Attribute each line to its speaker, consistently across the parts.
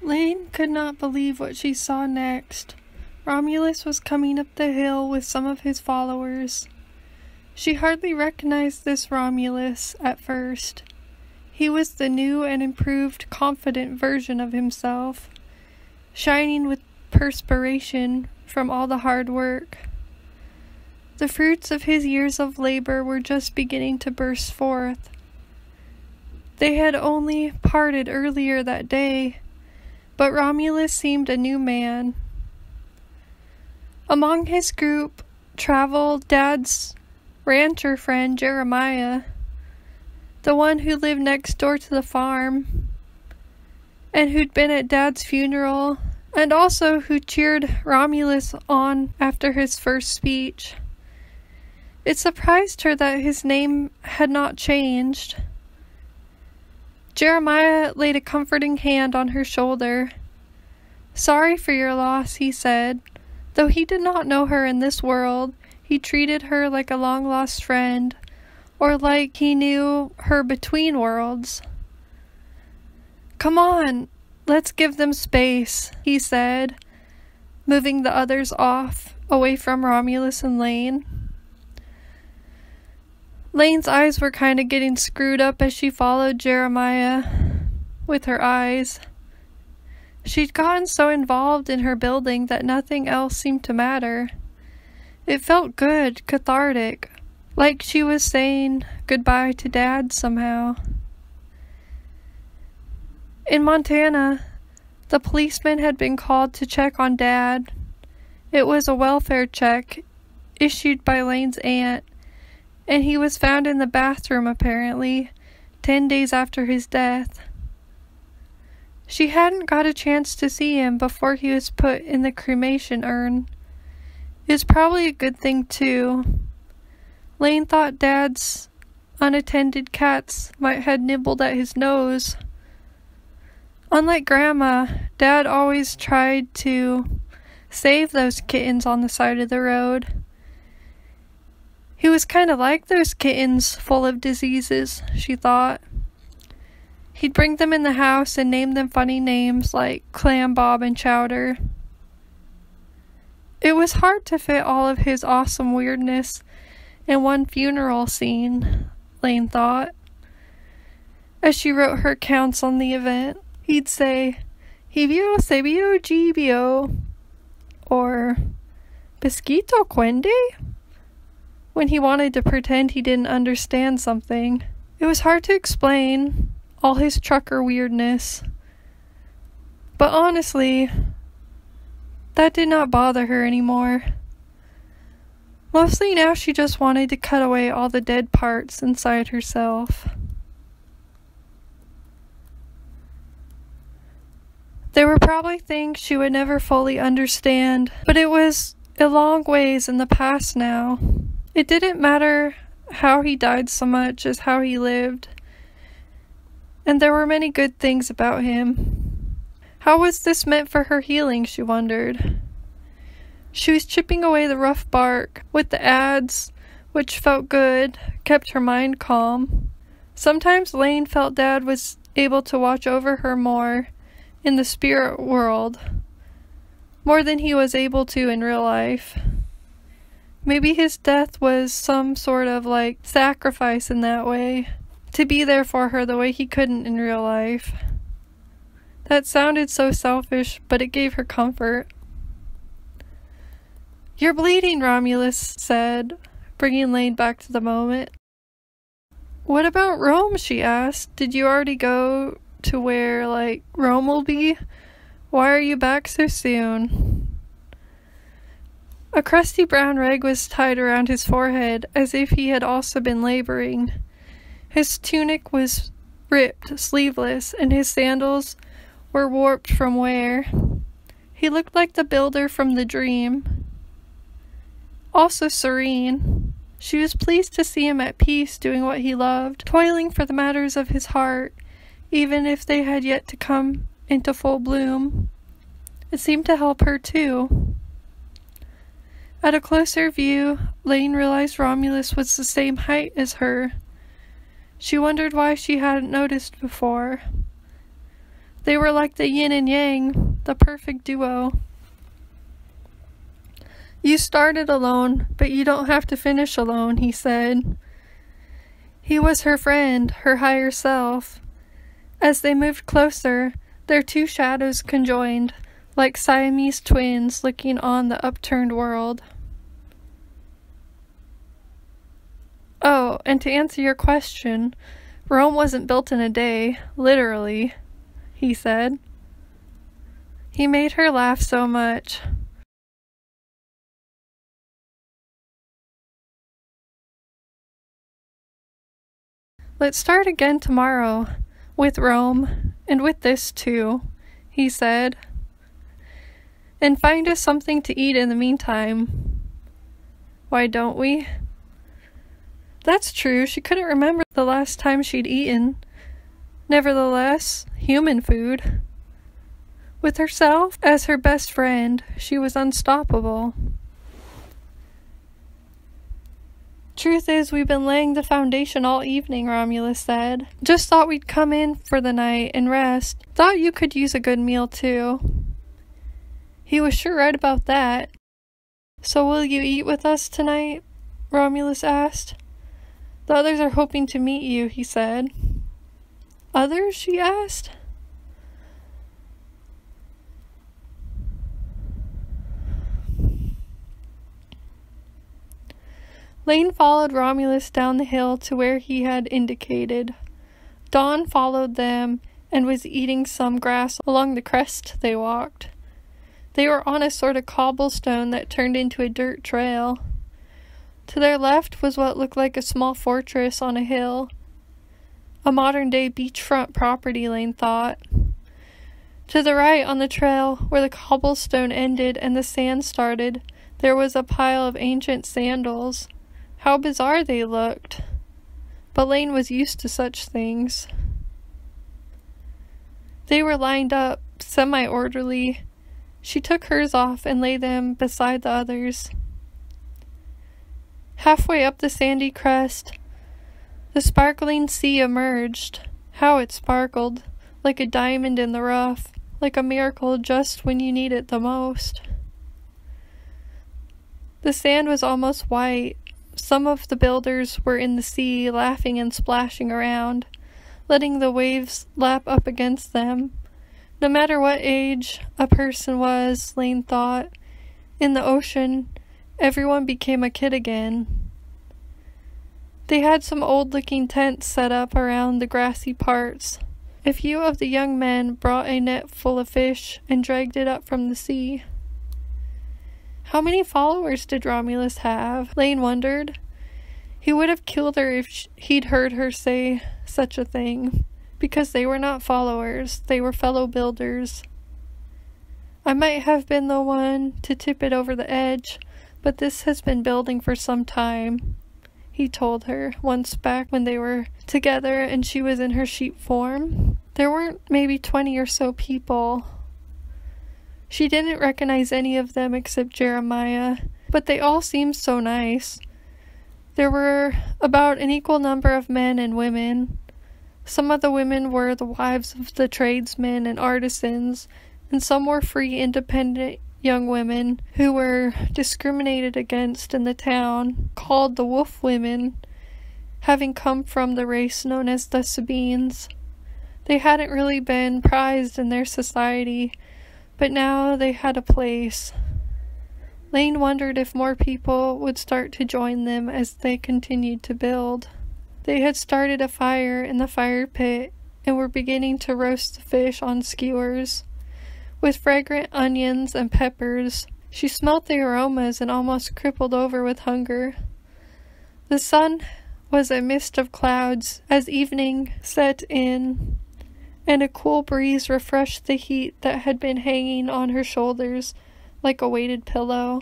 Speaker 1: Lane could not believe what she saw next. Romulus was coming up the hill with some of his followers. She hardly recognized this Romulus at first. He was the new and improved, confident version of himself, shining with perspiration from all the hard work. The fruits of his years of labor were just beginning to burst forth. They had only parted earlier that day, but Romulus seemed a new man. Among his group traveled Dad's rancher friend Jeremiah, the one who lived next door to the farm, and who'd been at Dad's funeral, and also who cheered Romulus on after his first speech. It surprised her that his name had not changed. Jeremiah laid a comforting hand on her shoulder. "Sorry for your loss," he said. Though he did not know her in this world, he treated her like a long-lost friend, or like he knew her between worlds. "Come on, let's give them space," he said, moving the others off, away from Romulus and Lane. Lane's eyes were kind of getting screwed up as she followed Jeremiah with her eyes. She'd gotten so involved in her building that nothing else seemed to matter. It felt good, cathartic, like she was saying goodbye to Dad somehow. In Montana, the policeman had been called to check on Dad. It was a welfare check issued by Lane's aunt, and he was found in the bathroom apparently, 10 days after his death. She hadn't got a chance to see him before he was put in the cremation urn. It was probably a good thing too. Lane thought Dad's unattended cats might have nibbled at his nose. Unlike Grandma, Dad always tried to save those kittens on the side of the road. He was kind of like those kittens full of diseases, she thought. He'd bring them in the house and name them funny names like Clam, Bob, and Chowder. It was hard to fit all of his awesome weirdness in one funeral scene, Lane thought. As she wrote her accounts on the event, he'd say, "Hibio sebio gibio," or "Pesquito quende," when he wanted to pretend he didn't understand something. It was hard to explain all his trucker weirdness. But honestly, that did not bother her anymore. Mostly now she just wanted to cut away all the dead parts inside herself. There were probably things she would never fully understand, but it was a long ways in the past now. It didn't matter how he died so much as how he lived. And there were many good things about him. How was this meant for her healing, she wondered. She was chipping away the rough bark with the adze, which felt good, kept her mind calm. Sometimes Lane felt Dad was able to watch over her more in the spirit world, more than he was able to in real life. Maybe his death was some sort of sacrifice in that way, to be there for her the way he couldn't in real life. That sounded so selfish, but it gave her comfort. "You're bleeding," Romulus said, bringing Lane back to the moment. "What about Rome?" she asked. "Did you already go to where, Rome will be? Why are you back so soon?" A crusty brown rag was tied around his forehead, as if he had also been laboring. His tunic was ripped, sleeveless, and his sandals were warped from wear. He looked like the builder from The Dream. Also serene. She was pleased to see him at peace doing what he loved, toiling for the matters of his heart, even if they had yet to come into full bloom. It seemed to help her too. At a closer view, Lane realized Romulus was the same height as her. She wondered why she hadn't noticed before. They were like the yin and yang, the perfect duo. You started alone, but you don't have to finish alone, he said. He was her friend, her higher self. As they moved closer, their two shadows conjoined, like Siamese twins looking on the upturned world. Oh, and to answer your question, Rome wasn't built in a day, literally, he said. He made her laugh so much. Let's start again tomorrow, with Rome, and with this too, he said. And find us something to eat in the meantime. Why don't we? That's true, she couldn't remember the last time she'd eaten. Nevertheless, human food. With herself as her best friend, she was unstoppable. Truth is, we've been laying the foundation all evening, Romulus said. Just thought we'd come in for the night and rest. Thought you could use a good meal, too. He was sure right about that. So will you eat with us tonight? Romulus asked. The others are hoping to meet you, he said. Others? She asked. Lane followed Romulus down the hill to where he had indicated. Dawn followed them and was eating some grass along the crest they walked. They were on a sort of cobblestone that turned into a dirt trail. To their left was what looked like a small fortress on a hill. A modern-day beachfront property, Lane thought. To the right on the trail, where the cobblestone ended and the sand started, there was a pile of ancient sandals. How bizarre they looked. But Lane was used to such things. They were lined up, semi-orderly. She took hers off and laid them beside the others. Halfway up the sandy crest, the sparkling sea emerged. How it sparkled, like a diamond in the rough, like a miracle just when you need it the most. The sand was almost white. Some of the builders were in the sea, laughing and splashing around, letting the waves lap up against them. No matter what age a person was, Lane thought, in the ocean, everyone became a kid again. They had some old-looking tents set up around the grassy parts. A few of the young men brought a net full of fish and dragged it up from the sea. How many followers did Romulus have? Lane wondered. He would have killed her if he'd heard her say such a thing, because they were not followers, they were fellow builders. I might have been the one to tip it over the edge, but this has been building for some time, he told her once back when they were together and she was in her sheep form. There weren't maybe 20 or so people. She didn't recognize any of them except Jeremiah, but they all seemed so nice. There were about an equal number of men and women. Some of the women were the wives of the tradesmen and artisans, and some were free, independent young women who were discriminated against in the town, called the wolf women, having come from the race known as the Sabines. They hadn't really been prized in their society, but now they had a place. Lane wondered if more people would start to join them as they continued to build. They had started a fire in the fire pit and were beginning to roast the fish on skewers. With fragrant onions and peppers, she smelt the aromas and almost crippled over with hunger. The sun was a mist of clouds as evening set in, and a cool breeze refreshed the heat that had been hanging on her shoulders like a weighted pillow.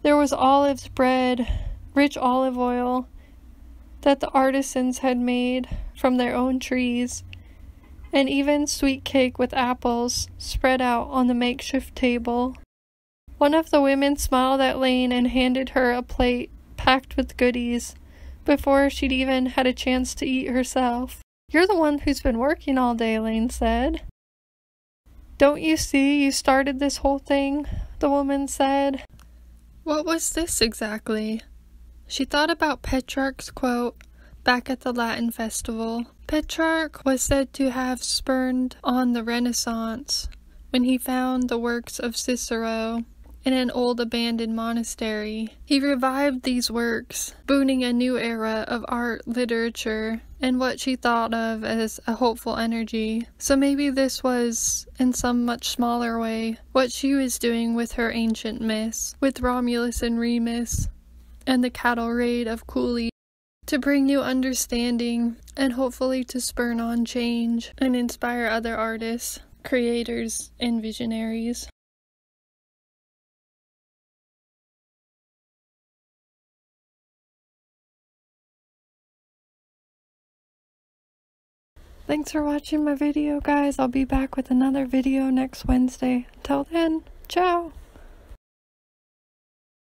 Speaker 1: There was olives bread, rich olive oil, that the artisans had made from their own trees, and even sweet cake with apples spread out on the makeshift table. One of the women smiled at Lane and handed her a plate packed with goodies, before she'd even had a chance to eat herself. You're the one who's been working all day, Lane said. Don't you see you started this whole thing? The woman said. What was this exactly? She thought about Petrarch's quote back at the Latin festival. Petrarch was said to have spurned on the Renaissance when he found the works of Cicero in an old abandoned monastery. He revived these works, booting a new era of art, literature, and what she thought of as a hopeful energy. So maybe this was, in some much smaller way, what she was doing with her ancient myths, with Romulus and Remus, and the cattle raid of Cooley, to bring new understanding, and hopefully to spur on change, and inspire other artists, creators, and visionaries. Thanks for watching my video, guys. I'll be back with another video next Wednesday. Until then, ciao!